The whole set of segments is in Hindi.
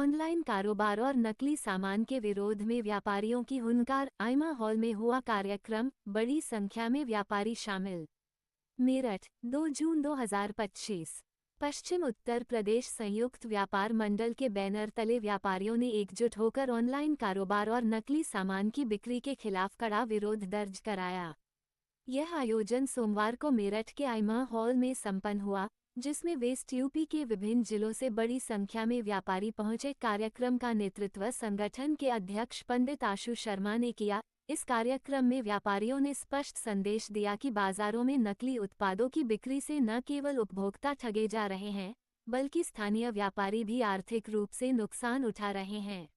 ऑनलाइन कारोबार और नकली सामान के विरोध में व्यापारियों की हुंकार। आइमा हॉल में हुआ कार्यक्रम, बड़ी संख्या में व्यापारी शामिल। मेरठ, 2 जून 2025। पश्चिम उत्तर प्रदेश संयुक्त व्यापार मंडल के बैनर तले व्यापारियों ने एकजुट होकर ऑनलाइन कारोबार और नकली सामान की बिक्री के खिलाफ कड़ा विरोध दर्ज कराया। यह आयोजन सोमवार को मेरठ के आइमा हॉल में संपन्न हुआ, जिसमें वेस्ट यूपी के विभिन्न जिलों से बड़ी संख्या में व्यापारी पहुंचे। कार्यक्रम का नेतृत्व संगठन के अध्यक्ष पंडित आशु शर्मा ने किया। इस कार्यक्रम में व्यापारियों ने स्पष्ट संदेश दिया कि बाजारों में नकली उत्पादों की बिक्री से न केवल उपभोक्ता ठगे जा रहे हैं, बल्कि स्थानीय व्यापारी भी आर्थिक रूप से नुकसान उठा रहे हैं।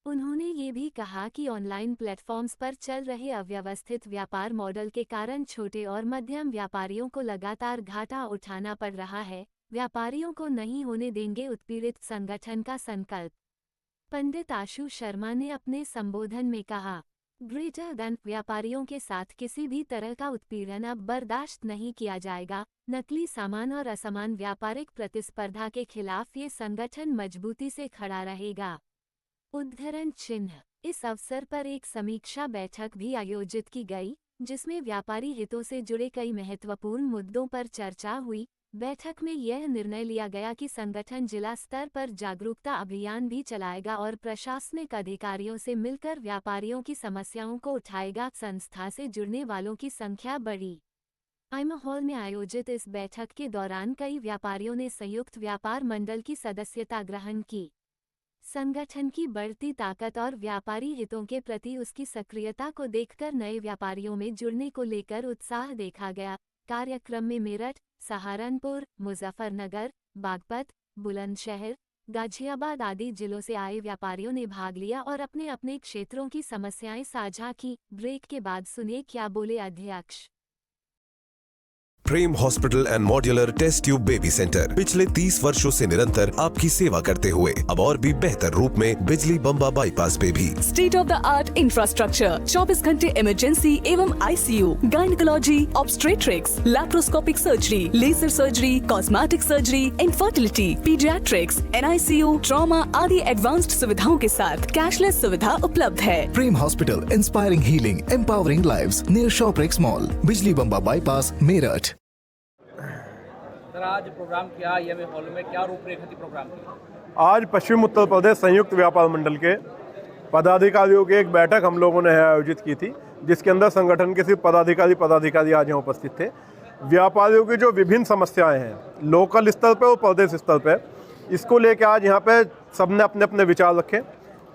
उन्होंने ये भी कहा कि ऑनलाइन प्लेटफॉर्म्स पर चल रहे अव्यवस्थित व्यापार मॉडल के कारण छोटे और मध्यम व्यापारियों को लगातार घाटा उठाना पड़ रहा है। व्यापारियों को नहीं होने देंगे उत्पीड़ित, संगठन का संकल्प। पंडित आशु शर्मा ने अपने संबोधन में कहा, ग्रेटर देन व्यापारियों के साथ किसी भी तरह का उत्पीड़न अब बर्दाश्त नहीं किया जाएगा। नकली सामान और असमान व्यापारिक प्रतिस्पर्धा के खिलाफ ये संगठन मजबूती से खड़ा रहेगा। उद्धरण चिन्ह। इस अवसर पर एक समीक्षा बैठक भी आयोजित की गई, जिसमें व्यापारी हितों से जुड़े कई महत्वपूर्ण मुद्दों पर चर्चा हुई। बैठक में यह निर्णय लिया गया कि संगठन जिला स्तर पर जागरूकता अभियान भी चलाएगा और प्रशासनिक अधिकारियों से मिलकर व्यापारियों की समस्याओं को उठाएगा। संस्था से जुड़ने वालों की संख्या बढ़ी। आइमा हॉल में आयोजित इस बैठक के दौरान कई व्यापारियों ने संयुक्त व्यापार मंडल की सदस्यता ग्रहण की। संगठन की बढ़ती ताकत और व्यापारी हितों के प्रति उसकी सक्रियता को देखकर नए व्यापारियों में जुड़ने को लेकर उत्साह देखा गया। कार्यक्रम में मेरठ, सहारनपुर, मुजफ्फरनगर, बागपत, बुलंदशहर, गाजियाबाद आदि जिलों से आए व्यापारियों ने भाग लिया और अपने अपने क्षेत्रों की समस्याएं साझा की। ब्रेक के बाद सुनिए क्या बोले अध्यक्ष। Prem hospital and modular test tube baby centre पिछले 30 वर्षों से निरंतर आपकी सेवा करते हुए अब और भी बेहतर रूप में बिजली बम्बा बाईपास पे भी state of the art infrastructure, 24 घंटे इमरजेंसी एवं ICU, gynaecology, obstetrics, laparoscopic surgery, laser surgery, cosmetic surgery, infertility, paediatrics, NICU, trauma आदि एडवांस्ड सुविधाओं के साथ कैशलेस सुविधा उपलब्ध है। Prem hospital, inspiring healing, empowering lives, near Shoprix mall, बिजली बम्बा बाईपास, मेरठ। आज प्रोग्राम क्या ये हॉल में क्या रूपरेखा थी प्रोग्राम की? आज पश्चिम उत्तर प्रदेश संयुक्त व्यापार मंडल के पदाधिकारियों की एक बैठक हम लोगों ने आयोजित की थी, जिसके अंदर संगठन के सिर्फ पदाधिकारी आज यहाँ उपस्थित थे। व्यापारियों की जो विभिन्न समस्याएं हैं लोकल स्तर पर और प्रदेश स्तर पर, इसको लेकर आज यहाँ पे सबने अपने अपने विचार रखे।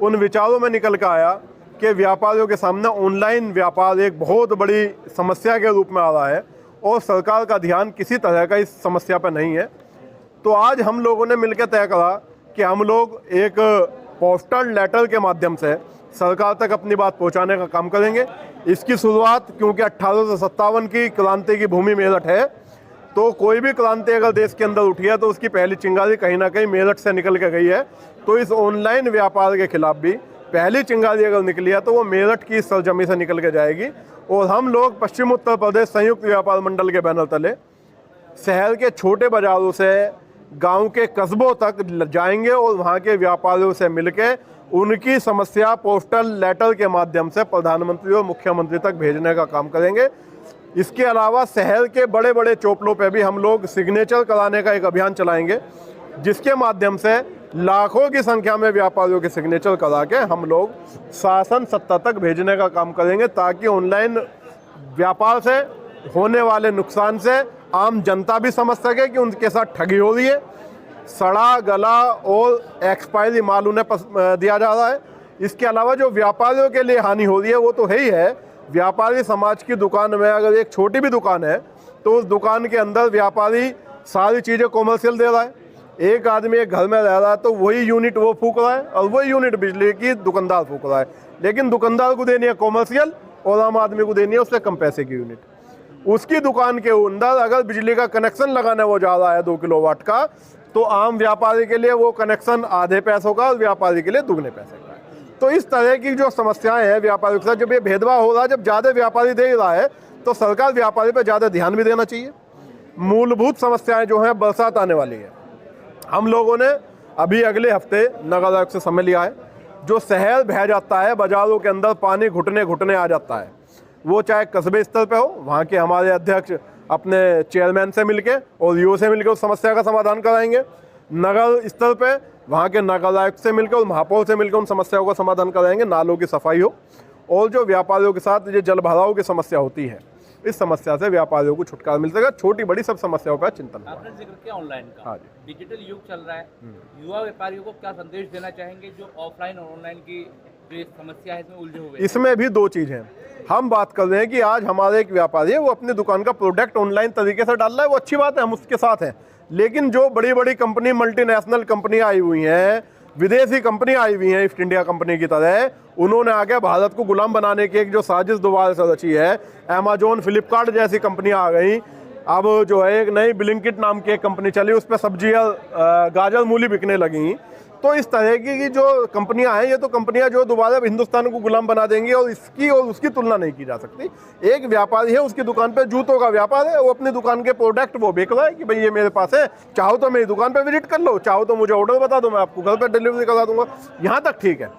उन विचारों में निकल कर आया कि व्यापारियों के सामने ऑनलाइन व्यापार एक बहुत बड़ी समस्या के रूप में आ रहा है और सरकार का ध्यान किसी तरह का इस समस्या पर नहीं है। तो आज हम लोगों ने मिलकर तय करा कि हम लोग एक पोस्टल लेटर के माध्यम से सरकार तक अपनी बात पहुंचाने का काम करेंगे। इसकी शुरुआत, क्योंकि 1857 की क्रांति की भूमि मेरठ है, तो कोई भी क्रांति अगर देश के अंदर उठी है तो उसकी पहली चिंगारी कहीं ना कहीं मेरठ से निकल के गई है। तो इस ऑनलाइन व्यापार के खिलाफ भी पहली चिंगारी अगर निकली है तो वो मेरठ की सरजमी से निकल के जाएगी। और हम लोग पश्चिम उत्तर प्रदेश संयुक्त व्यापार मंडल के बैनर तले शहर के छोटे बाजारों से गांव के कस्बों तक जाएंगे और वहां के व्यापारियों से मिलके उनकी समस्या पोस्टल लेटर के माध्यम से प्रधानमंत्री और मुख्यमंत्री तक भेजने का काम करेंगे। इसके अलावा शहर के बड़े बड़े चौपलों पे भी हम लोग सिग्नेचर कराने का एक अभियान चलाएंगे, जिसके माध्यम से लाखों की संख्या में व्यापारियों के सिग्नेचर करा के हम लोग शासन सत्ता तक भेजने का काम करेंगे, ताकि ऑनलाइन व्यापार से होने वाले नुकसान से आम जनता भी समझ सके कि उनके साथ ठगी हो रही है, सड़ा गला और एक्सपायरी माल उन्हें दिया जा रहा है। इसके अलावा जो व्यापारियों के लिए हानि हो रही है वो तो है ही है। व्यापारी समाज की दुकान में अगर एक छोटी भी दुकान है तो उस दुकान के अंदर व्यापारी सारी चीज़ें कॉमर्शियल दे रहा है। एक आदमी एक घर में रह रहा है तो वही यूनिट वो फूक रहा है और वही यूनिट बिजली की दुकानदार फूक रहा है, लेकिन दुकानदार को देनी है कॉमर्शियल और आम आदमी को देनी है उससे कम पैसे की यूनिट। उसकी दुकान के अंदर अगर बिजली का कनेक्शन लगाने वो जा रहा है 2 किलोवाट का, तो आम व्यापारी के लिए वो कनेक्शन आधे पैसों का और व्यापारी के लिए दुगने पैसे का है। तो इस तरह की जो समस्याएं हैं व्यापारियों के साथ, जब ये भेदभाव हो रहा है, जब ज़्यादा व्यापारी दे रहा है तो सरकार व्यापारी पर ज़्यादा ध्यान भी देना चाहिए। मूलभूत समस्याएं जो हैं, बरसात आने वाली है, हम लोगों ने अभी अगले हफ्ते नगर आयुक्त से समय लिया है। जो शहर बह जाता है, बाजारों के अंदर पानी घुटने घुटने आ जाता है, वो चाहे कस्बे स्तर पे हो, वहाँ के हमारे अध्यक्ष अपने चेयरमैन से मिलके और ईओ से मिलके उस समस्या का समाधान कराएंगे। नगर स्तर पे वहाँ के नगर आयुक्त से मिलकर और महापौर से मिलकर उन समस्याओं का समाधान कराएंगे। नालों की सफाई हो, और जो व्यापारियों के साथ ये जल भराव की समस्या होती है, इस समस्या से व्यापारियों को छुटकारा मिल सकेगा। छोटी बड़ी सब समस्याओं पर चिंतन होगा। आपने जिक्र किया ऑनलाइन का। हाँ जी। डिजिटल युग चल रहा है, युवा व्यापारियों को क्या संदेश देना चाहेंगे जो ऑफलाइन और ऑनलाइन की जो ये समस्या है इसमें उलझे हुए हैं? इसमें भी दो चीज़ हैं। हम बात कर रहे हैं कि आज हमारे एक व्यापारी है, वो अपनी दुकान का प्रोडक्ट ऑनलाइन तरीके से डाल रहा है, वो अच्छी बात है, हम उसके साथ हैं। लेकिन जो बड़ी बड़ी कंपनी, मल्टीनेशनल कंपनी आई हुई हैं, विदेशी कंपनी आई हुई हैं ईस्ट इंडिया कंपनी की तरह, उन्होंने आगे भारत को गुलाम बनाने की एक जो साजिश दोबारा से रची है। अमेजोन, फ्लिपकार्ट जैसी कंपनियां आ गई। अब जो है एक नई ब्लिंकिट नाम की एक कंपनी चली, उस पर सब्जियां, गाजर, मूली बिकने लगी। तो इस तरह की जो कंपनियां हैं, ये तो कंपनियां जो दोबारा हिंदुस्तान को गुलाम बना देंगी, और इसकी और उसकी तुलना नहीं की जा सकती। एक व्यापारी है, उसकी दुकान पे जूतों का व्यापार है, वो अपनी दुकान के प्रोडक्ट वो बेच रहा है कि भाई ये मेरे पास है, चाहो तो मेरी दुकान पे विजिट कर लो, चाहो तो मुझे ऑर्डर बता दो, मैं आपको घर पे डिलीवरी करा दूंगा। यहाँ तक ठीक है।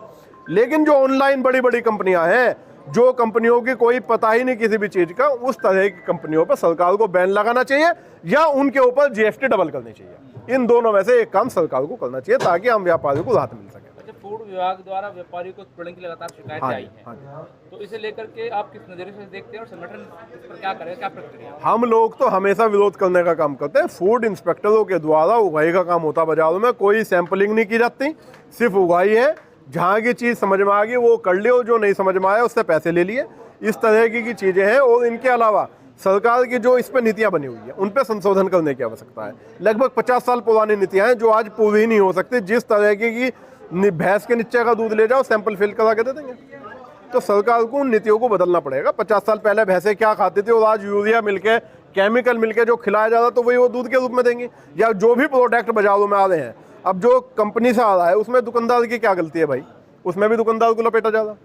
लेकिन जो ऑनलाइन बड़ी बड़ी कंपनियां हैं, जो कंपनियों की कोई पता ही नहीं किसी भी चीज़ का, उस तरह की कंपनियों पर सरकार को बैन लगाना चाहिए या उनके ऊपर जीएसटी डबल करनी चाहिए। इन दोनों में से एक काम सरकार को करना चाहिए ताकि हम व्यापारियों को राहत मिल सके। अच्छा, फूड विभाग द्वारा व्यापारियों को उत्पीड़न की लगातार शिकायतें आई हैं, हाँ। तो इसे लेकर के आप किस नजरिए से देखते हैं और संगठन इस पर क्या करेगा, क्या प्रक्रिया? हम लोग तो हमेशा विरोध करने का काम करते हैं। फूड इंस्पेक्टरों के द्वारा उगाई का काम होता बाजारों में, कोई सैंपलिंग नहीं की जाती, सिर्फ उगाई है। जहाँ की चीज़ समझ में आ गई वो कर लियो, जो नहीं समझ में आया उससे पैसे ले लिए। इस तरह की चीज़ें हैं। और इनके अलावा सरकार की जो इस पर नीतियाँ बनी हुई है, उन पर संशोधन करने की आवश्यकता है। लगभग 50 साल पुरानी नीतियाँ हैं जो आज पूरी ही नहीं हो सकती। जिस तरह की भैंस के नीचे का दूध ले जाओ, सैंपल फिल करा के दे देंगे। तो सरकार को उन नीतियों को बदलना पड़ेगा। 50 साल पहले भैंसें क्या खाती थी और आज यूरिया मिलके, केमिकल मिलके जो खिलाया जा रहा, तो वही वो दूध के रूप में देंगे। या जो भी प्रोडक्ट बाजारों में आ रहे हैं, अब जो कंपनी से आ रहा है उसमें दुकानदार की क्या गलती है भाई? उसमें भी दुकानदार को लपेटा जा रहा।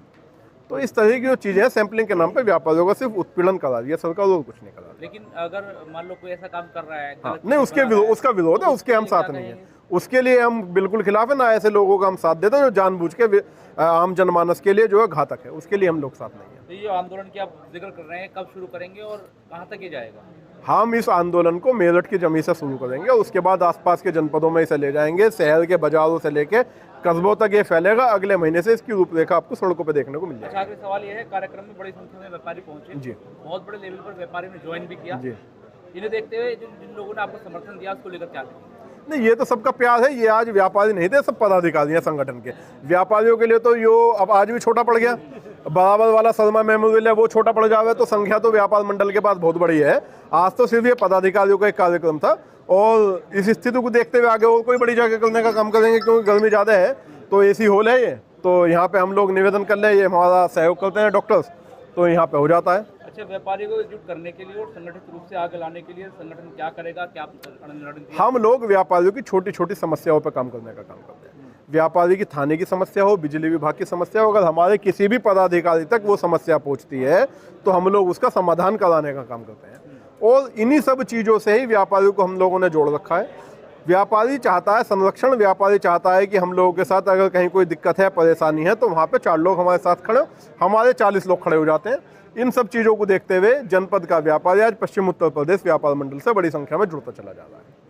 तो इस तरह की जो चीज़ें हैं, सैंपलिंग के नाम पे व्यापारियों का सिर्फ उत्पीड़न करा दिया सरकार, और कुछ नहीं करा दिया। लेकिन अगर मान लो कोई ऐसा काम कर रहा है, हाँ, नहीं, उसका विरोध है, उसके हम साथ नहीं है। उसके लिए हम बिल्कुल खिलाफ है ना। ऐसे लोगों का हम साथ देते हैं जो जानबूझ के आम जनमानस के लिए जो है घातक है, उसके लिए हम लोग साथ नहीं है। तो ये आंदोलन की आप जिक्र कर रहे हैं, कब शुरू करेंगे और कहाँ तक ये जाएगा? हम इस आंदोलन को मेरठ की जमीन से शुरू करेंगे और उसके बाद आसपास के जनपदों में इसे ले जाएंगे। शहर के बाजारों से लेके कस्बों तक ये फैलेगा। अगले महीने से इसकी रूपरेखा आपको सड़कों पे देखने को मिल जाएगी। अच्छा, आखिरी सवाल ये है, कार्यक्रम में बड़ी संख्या में व्यापारी पहुंचे जी, बहुत बड़े लेवल पर व्यापारियों ने ज्वाइन भी किया जी। इन्हें देखते हुए जिन लोगों ने आपको समर्थन दिया उसको लेकर क्या करेंगे? नहीं, ये तो सबका प्यार है। ये आज व्यापारी नहीं थे, सब पदाधिकारी हैं संगठन के। व्यापारियों के लिए तो यो अब आज भी छोटा पड़ गया। बराबर वाला सलमा मेमोरियल है, वो छोटा पड़ जावे तो संख्या तो व्यापार मंडल के पास बहुत बड़ी है। आज तो सिर्फ ये पदाधिकारियों का एक कार्यक्रम था, और इस स्थिति को देखते हुए आगे और कोई बड़ी जगह करने का काम करेंगे, क्योंकि गर्मी ज़्यादा है। तो एसी हॉल है ये, तो यहाँ पे हम लोग निवेदन कर ले, ये हमारा सहयोग करते हैं डॉक्टर्स, तो यहाँ पे हो जाता है। अच्छा, व्यापारियों को एकजुट करने के लिए और संगठित रूप से आगे लाने के लिए संगठन क्या करेगा, क्या रणनीति? हम लोग व्यापारियों की छोटी छोटी समस्याओं पर काम करने का काम करते हैं। व्यापारी की थाने की समस्या हो, बिजली विभाग की समस्या हो, अगर हमारे किसी भी पदाधिकारी तक वो समस्या पहुंचती है तो हम लोग उसका समाधान कराने का काम करते हैं। और इन्हीं सब चीज़ों से ही व्यापारियों को हम लोगों ने जोड़ रखा है। व्यापारी चाहता है संरक्षण, व्यापारी चाहता है कि हम लोगों के साथ अगर कहीं कोई दिक्कत है, परेशानी है, तो वहाँ पे 4 लोग हमारे साथ खड़े, हमारे 40 लोग खड़े हो जाते हैं। इन सब चीज़ों को देखते हुए जनपद का व्यापारी आज पश्चिम उत्तर प्रदेश व्यापार मंडल से बड़ी संख्या में जुड़ता चला जा रहा है।